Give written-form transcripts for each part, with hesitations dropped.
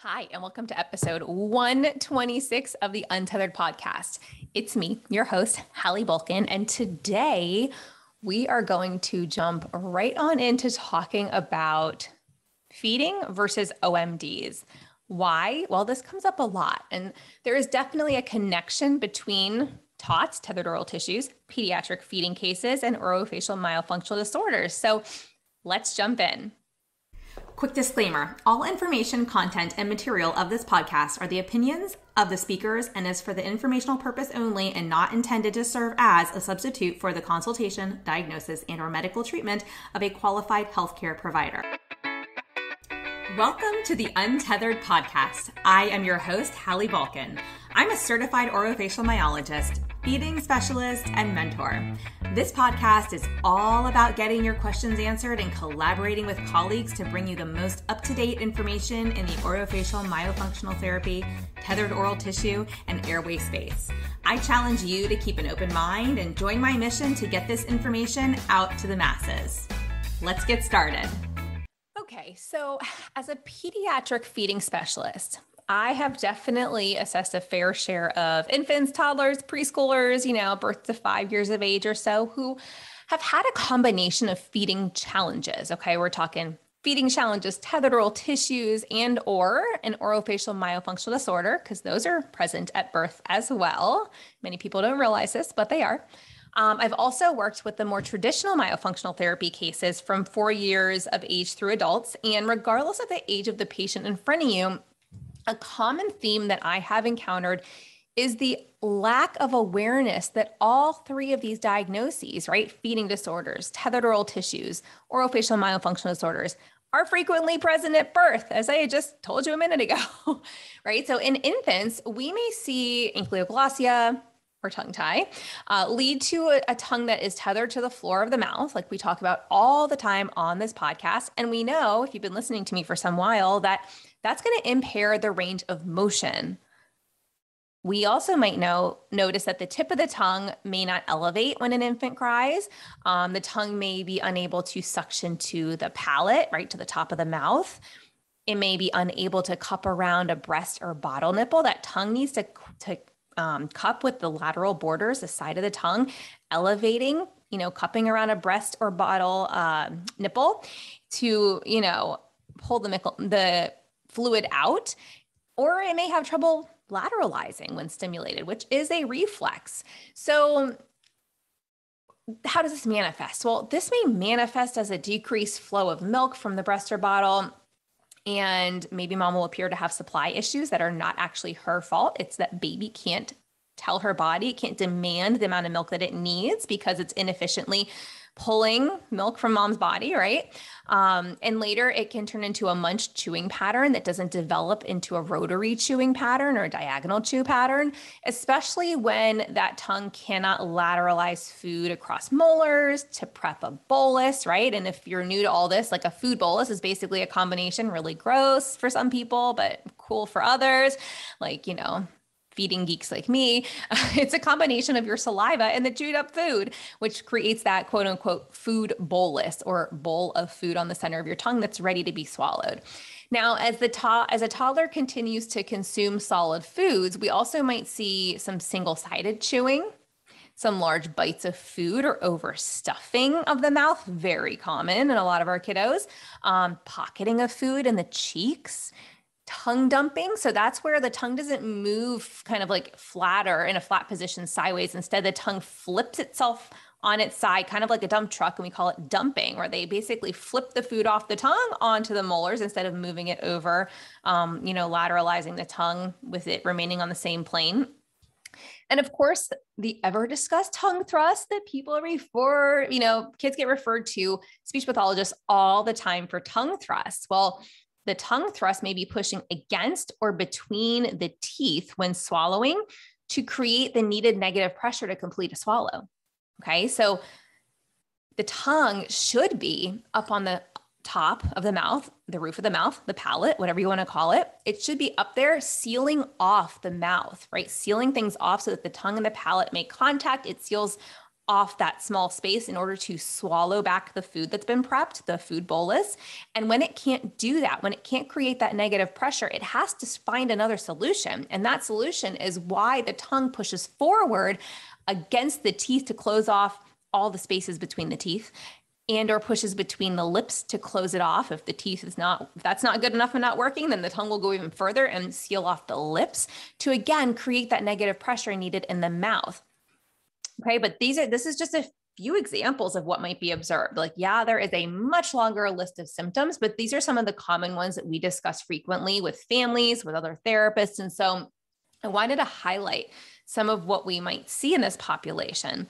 Hi, and welcome to episode 126 of the Untethered Podcast. It's me, your host, Hallie Bulkin, and today we are going to jump right on into talking about feeding versus OMDs. Why? Well, this comes up a lot, and there is definitely a connection between TOTs, tethered oral tissues, pediatric feeding cases, and orofacial myofunctional disorders. So let's jump in. Quick disclaimer, all information, content, and material of this podcast are the opinions of the speakers and is for the informational purpose only and not intended to serve as a substitute for the consultation, diagnosis, and or medical treatment of a qualified healthcare provider. Welcome to the Untethered Podcast. I am your host, Hallie Bulkin. I'm a certified orofacial myologist, feeding specialist, and mentor. This podcast is all about getting your questions answered and collaborating with colleagues to bring you the most up-to-date information in the orofacial myofunctional therapy, tethered oral tissue, and airway space. I challenge you to keep an open mind and join my mission to get this information out to the masses. Let's get started. Okay, so as a pediatric feeding specialist, I have definitely assessed a fair share of infants, toddlers, preschoolers, birth to 5 years of age or so, who have had a combination of feeding challenges. Okay, we're talking feeding challenges, tethered oral tissues, and or an orofacial myofunctional disorder, because those are present at birth as well. Many people don't realize this, but they are. I've also worked with the more traditional myofunctional therapy cases from 4 years of age through adults. And regardless of the age of the patient in front of you, a common theme that I have encountered is the lack of awareness that all three of these diagnoses, right, feeding disorders, tethered oral tissues, orofacial myofunctional disorders, are frequently present at birth, as I had just told you a minute ago, right? So in infants, we may see Ankyloglossia or tongue tie lead to a tongue that is tethered to the floor of the mouth, like we talk about all the time on this podcast. And we know, if you've been listening to me for some while, that that's going to impair the range of motion. We also might notice that the tip of the tongue may not elevate when an infant cries. The tongue may be unable to suction to the palate, right, to the top of the mouth. It may be unable to cup around a breast or bottle nipple. That tongue needs to cup with the lateral borders, the side of the tongue, elevating, cupping around a breast or bottle nipple to, pull the fluid out, or it may have trouble lateralizing when stimulated, which is a reflex. So how does this manifest? Well, this may manifest as a decreased flow of milk from the breast or bottle. And maybe mom will appear to have supply issues that are not actually her fault. It's that baby can't tell her body, can't demand the amount of milk that it needs because it's inefficiently pulling milk from mom's body, right? And later it can turn into a munched chewing pattern that doesn't develop into a rotary chewing pattern or a diagonal chew pattern, especially when that tongue cannot lateralize food across molars to prep a bolus, right? And if you're new to all this, like a food bolus is basically a combination, really gross for some people, but cool for others, like, feeding geeks like me, it's a combination of your saliva and the chewed up food, which creates that quote unquote food bolus or bowl of food on the center of your tongue that's ready to be swallowed. Now, as a toddler continues to consume solid foods, we also might see some single-sided chewing, some large bites of food or overstuffing of the mouth, very common in a lot of our kiddos, pocketing of food in the cheeks, tongue dumping. So that's where the tongue doesn't move kind of like flatter in a flat position sideways. Instead, the tongue flips itself on its side, kind of like a dump truck. And we call it dumping, where they basically flip the food off the tongue onto the molars instead of moving it over, lateralizing the tongue with it remaining on the same plane. And of course, the ever discussed tongue thrust that people kids get referred to speech pathologists all the time for tongue thrusts. Well, the tongue thrust may be pushing against or between the teeth when swallowing to create the needed negative pressure to complete a swallow. Okay, so the tongue should be up on the top of the mouth, the roof of the mouth, the palate, whatever you want to call it. It should be up there sealing off the mouth, right? Sealing things off so that the tongue and the palate make contact. It seals off that small space in order to swallow back the food that's been prepped, the food bolus. And when it can't do that, when it can't create that negative pressure, it has to find another solution. And that solution is why the tongue pushes forward against the teeth to close off all the spaces between the teeth, and or pushes between the lips to close it off. If the teeth is not, if that's not good enough and not working, then the tongue will go even further and seal off the lips to, again, create that negative pressure needed in the mouth. Okay, but this is just a few examples of what might be observed. Like, yeah, there is a much longer list of symptoms, but these are some of the common ones that we discuss frequently with families, with other therapists. And so I wanted to highlight some of what we might see in this population.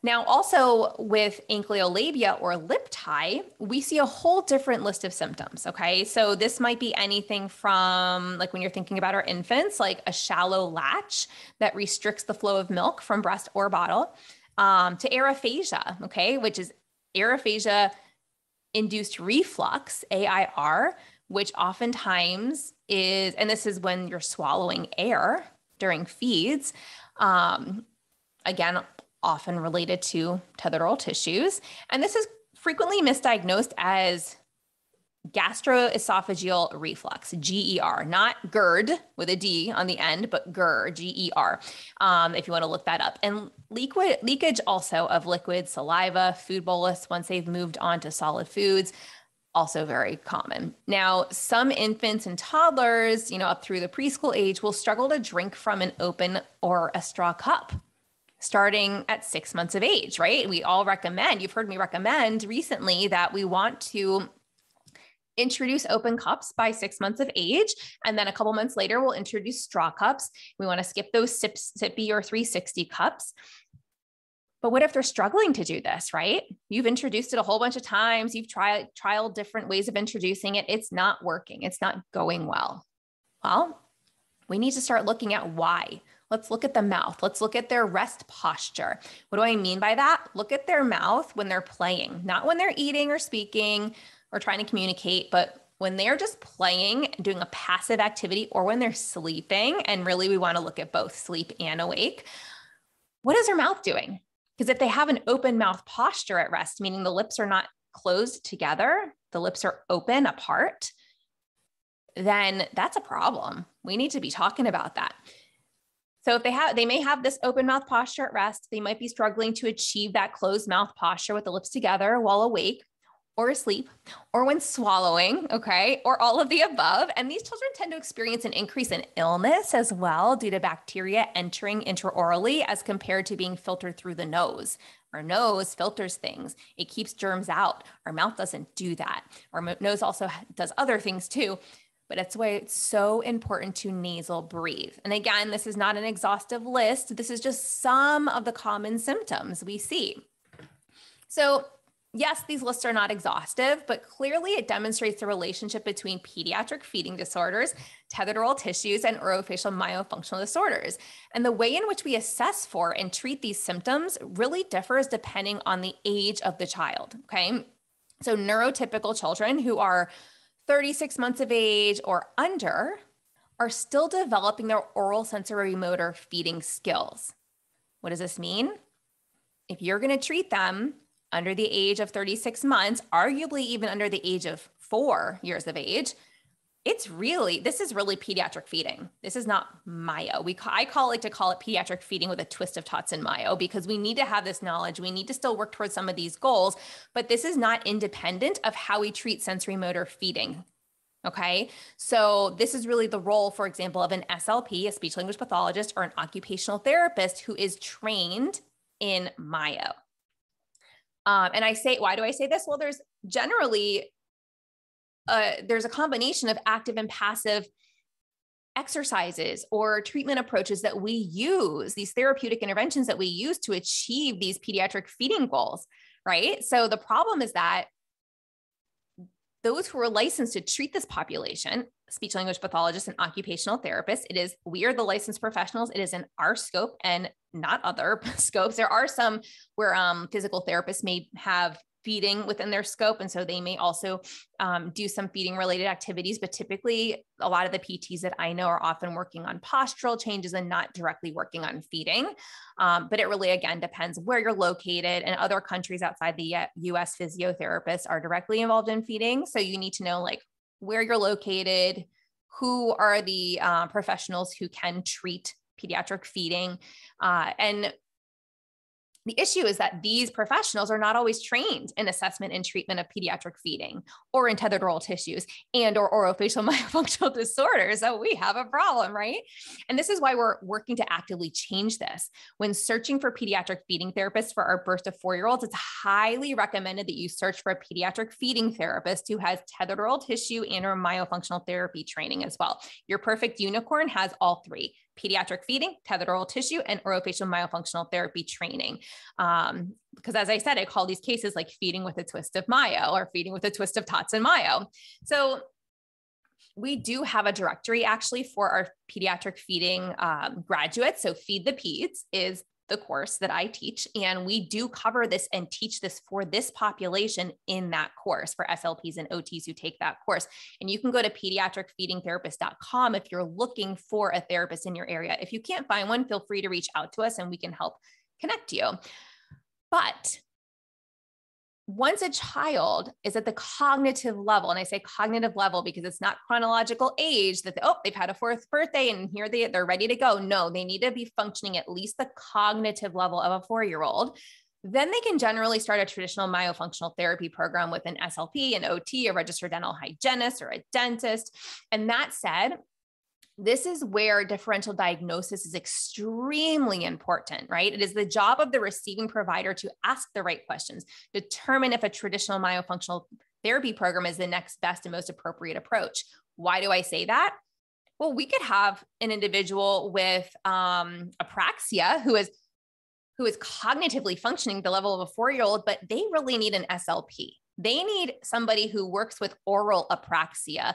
Now, also with Ankyloglossia or lip tie, we see a whole different list of symptoms, okay? So this might be anything from, like when you're thinking about our infants, like a shallow latch that restricts the flow of milk from breast or bottle, to aerophagia, okay, which is aerophagia-induced reflux, AIR, which oftentimes is, and this is when you're swallowing air during feeds, again, often related to tethered oral tissues. And this is frequently misdiagnosed as gastroesophageal reflux, GER, not GERD with a D on the end, but GER, GER, if you want to look that up. And leakage also of liquid, saliva, food bolus, once they've moved on to solid foods, also very common. Now, some infants and toddlers, up through the preschool age, will struggle to drink from an open or a straw cup, starting at 6 months of age, right? We all recommend, you've heard me recommend recently that we want to introduce open cups by 6 months of age. And then a couple months later, we'll introduce straw cups. We want to skip those sippy or 360 cups. But what if they're struggling to do this, right? You've introduced it a whole bunch of times. You've tried different ways of introducing it. It's not working. It's not going well. Well, we need to start looking at why. Let's look at the mouth. Let's look at their rest posture. What do I mean by that? Look at their mouth when they're playing, not when they're eating or speaking or trying to communicate, but when they're just playing, doing a passive activity, or when they're sleeping. And really, we want to look at both sleep and awake. What is their mouth doing? Because if they have an open mouth posture at rest, meaning the lips are not closed together, the lips are open apart, then that's a problem. We need to be talking about that. So if they may have this open mouth posture at rest, they might be struggling to achieve that closed mouth posture with the lips together while awake or asleep or when swallowing, okay, or all of the above. And these children tend to experience an increase in illness as well due to bacteria entering intraorally as compared to being filtered through the nose. Our nose filters things. It keeps germs out. Our mouth doesn't do that. Our nose also does other things too. But that's why it's so important to nasal breathe. And again, this is not an exhaustive list. This is just some of the common symptoms we see. So yes, these lists are not exhaustive, but clearly it demonstrates the relationship between pediatric feeding disorders, tethered oral tissues, and orofacial myofunctional disorders. And the way in which we assess for and treat these symptoms really differs depending on the age of the child, okay? So neurotypical children who are 36 months of age or under are still developing their oral sensory motor feeding skills. What does this mean? If you're going to treat them under the age of 36 months, arguably even under the age of 4 years of age, this is really pediatric feeding. This is not Myo. I like to call it pediatric feeding with a twist of TOTs and Myo, because we need to have this knowledge. We need to still work towards some of these goals, but this is not independent of how we treat sensory motor feeding. Okay. So this is really the role, for example, of an SLP, a speech language pathologist, or an occupational therapist who is trained in Myo. And why do I say this? Well, there's generally there's a combination of active and passive exercises or treatment approaches that we use, these therapeutic interventions that we use to achieve these pediatric feeding goals, right? So the problem is that those who are licensed to treat this population, speech language pathologists and occupational therapists, we are the licensed professionals. It is in our scope and not other scopes. There are some where physical therapists may have feeding within their scope. And so they may also do some feeding related activities, but typically a lot of the PTs that I know are often working on postural changes and not directly working on feeding. But it really, again, depends where you're located, and other countries outside the US physiotherapists are directly involved in feeding. So you need to know like where you're located, who are the professionals who can treat pediatric feeding. And the issue is that these professionals are not always trained in assessment and treatment of pediatric feeding or in tethered oral tissues and or orofacial myofunctional disorders. So we have a problem, right? And this is why we're working to actively change this. When searching for pediatric feeding therapists for our birth to 4-year-olds, it's highly recommended that you search for a pediatric feeding therapist who has tethered oral tissue and or myofunctional therapy training as well. Your perfect unicorn has all three: pediatric feeding, tethered oral tissue, and orofacial myofunctional therapy training. Because as I said, I call these cases like feeding with a twist of Myo or feeding with a twist of TOTs and Myo. So we do have a directory actually for our pediatric feeding graduates. So Feed the Peds is the course that I teach. And we do cover this and teach this for this population in that course for SLPs and OTs who take that course. And you can go to pediatricfeedingtherapist.com if you're looking for a therapist in your area. If you can't find one, feel free to reach out to us and we can help connect you. But once a child is at the cognitive level, and I say cognitive level because it's not chronological age that, they've had a 4th birthday and here they're ready to go. No, they need to be functioning at least the cognitive level of a 4-year-old. Then they can generally start a traditional myofunctional therapy program with an SLP, an OT, a registered dental hygienist, or a dentist. And that said, this is where differential diagnosis is extremely important, right? It is the job of the receiving provider to ask the right questions, determine if a traditional myofunctional therapy program is the next best and most appropriate approach. Why do I say that? Well, we could have an individual with apraxia who is cognitively functioning at the level of a 4-year-old, but they really need an SLP. They need somebody who works with oral apraxia,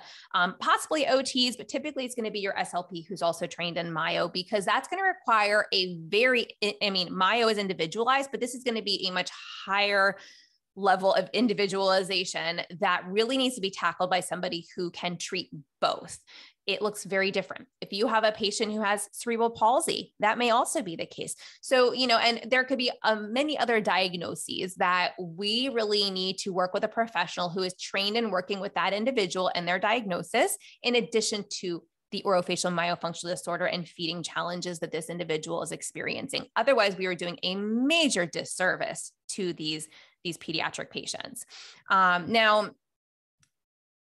possibly OTs, but typically it's going to be your SLP who's also trained in Myo, because that's going to require Myo is individualized, but this is going to be a much higher level of individualization that really needs to be tackled by somebody who can treat both. It looks very different. If you have a patient who has cerebral palsy, that may also be the case. So, and there could be many other diagnoses that we really need to work with a professional who is trained in working with that individual and their diagnosis, in addition to the orofacial myofunctional disorder and feeding challenges that this individual is experiencing. Otherwise, we are doing a major disservice to these pediatric patients. Now,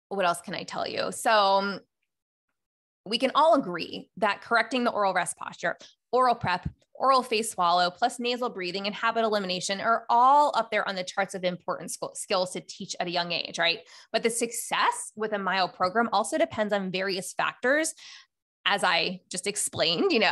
what else can I tell you? So we can all agree that correcting the oral rest posture, oral prep, oral face swallow, plus nasal breathing and habit elimination are all up there on the charts of important skills to teach at a young age, right? But the success with a Myo program also depends on various factors, as I just explained, and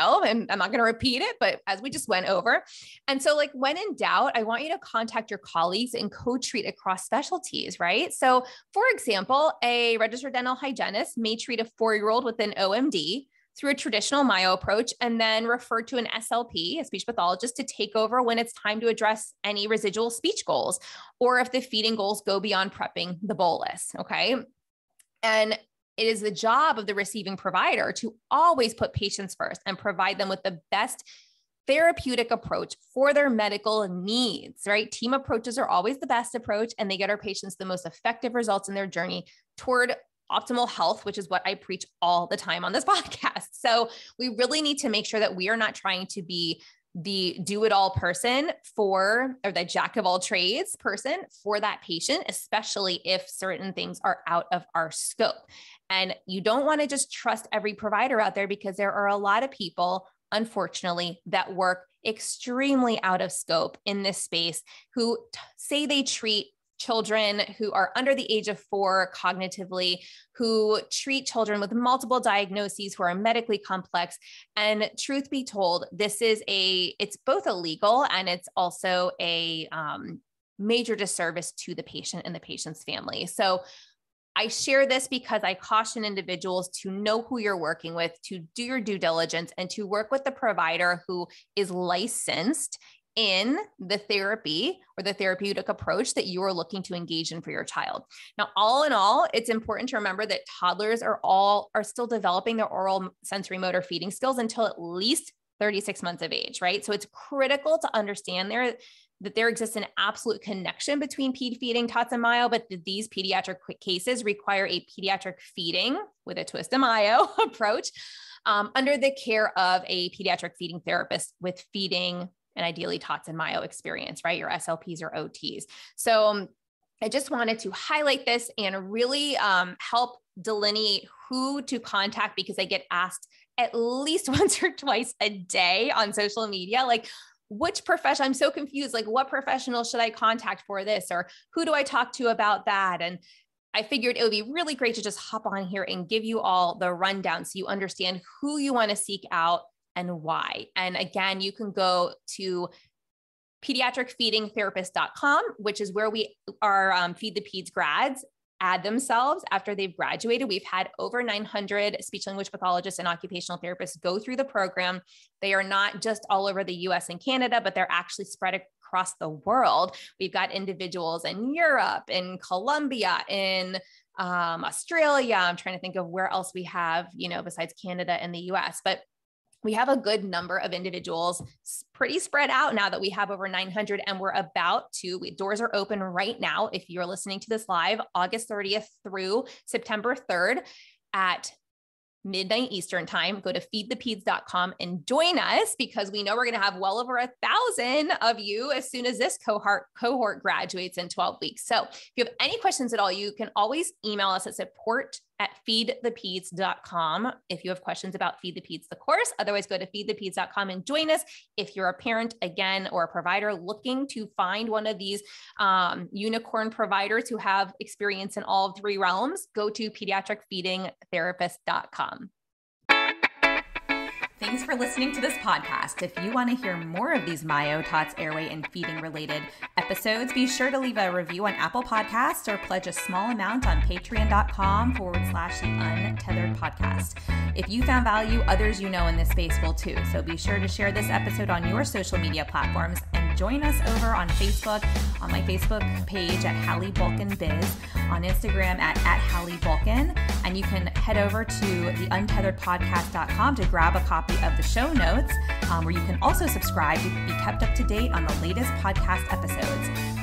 I'm not going to repeat it, but as we just went over. And so when in doubt, I want you to contact your colleagues and co-treat across specialties, right? So for example, a registered dental hygienist may treat a 4-year-old with an OMD through a traditional Myo approach and then refer to an SLP, a speech pathologist, to take over when it's time to address any residual speech goals, or if the feeding goals go beyond prepping the bolus, okay? And it is the job of the receiving provider to always put patients first and provide them with the best therapeutic approach for their medical needs, right? Team approaches are always the best approach, and they get our patients the most effective results in their journey toward optimal health, which is what I preach all the time on this podcast. So we really need to make sure that we are not trying to be the do-it-all person or the jack of all trades person for that patient, especially if certain things are out of our scope. And you don't want to just trust every provider out there, because there are a lot of people, unfortunately, that work extremely out of scope in this space who say they treat children who are under the age of 4 cognitively, who treat children with multiple diagnoses who are medically complex. And truth be told, it's both illegal and it's also a major disservice to the patient and the patient's family. So I share this because I caution individuals to know who you're working with, to do your due diligence, and to work with the provider who is licensed in the therapy or the therapeutic approach that you are looking to engage in for your child. Now, all in all, it's important to remember that toddlers are still developing their oral sensory motor feeding skills until at least 36 months of age, right? So it's critical to understand that there exists an absolute connection between ped feeding, TOTs and Myo, but these pediatric cases require a pediatric feeding with a twist of Myo approach under the care of a pediatric feeding therapist with feeding and ideally TOTs and Myo experience, right? Your SLPs or OTs. So I just wanted to highlight this and really help delineate who to contact, because I get asked at least once or twice a day on social media, like, which professional, I'm so confused, like what professional should I contact for this? Or who do I talk to about that? And I figured it would be really great to just hop on here and give you all the rundown so you understand who you want to seek out and why. And again, you can go to pediatricfeedingtherapist.com, which is where we are Feed the Peds grads add themselves after they've graduated. We've had over 900 speech language pathologists and occupational therapists go through the program. They are not just all over the US and Canada, but they're actually spread across the world. We've got individuals in Europe, in Colombia, in Australia. I'm trying to think of where else we have, besides Canada and the US, but we have a good number of individuals pretty spread out now that we have over 900, and we're doors are open right now. If you're listening to this live, August 30th through September 3rd at midnight Eastern time, go to feedthepeds.com and join us, because we know we're going to have well over 1,000 of you as soon as this cohort graduates in 12 weeks. So if you have any questions at all, you can always email us at support@feedthepeds.com if you have questions about Feed the Peds, the course. Otherwise, go to feedthepeds.com and join us. If you're a parent, again, or a provider looking to find one of these unicorn providers who have experience in all 3 realms, go to pediatricfeedingtherapist.com. Thanks for listening to this podcast. If you want to hear more of these Myo, TOTs, airway, and feeding related episodes, be sure to leave a review on Apple Podcasts or pledge a small amount on patreon.com/the Untethered Podcast. If you found value, others in this space will too. So be sure to share this episode on your social media platforms and join us over on Facebook, on my Facebook page at Hallie Bulkin Biz, on Instagram at Hallie Bulkin, and you can head over to theuntetheredpodcast.com to grab a copy of the show notes, where you can also subscribe to be kept up to date on the latest podcast episodes.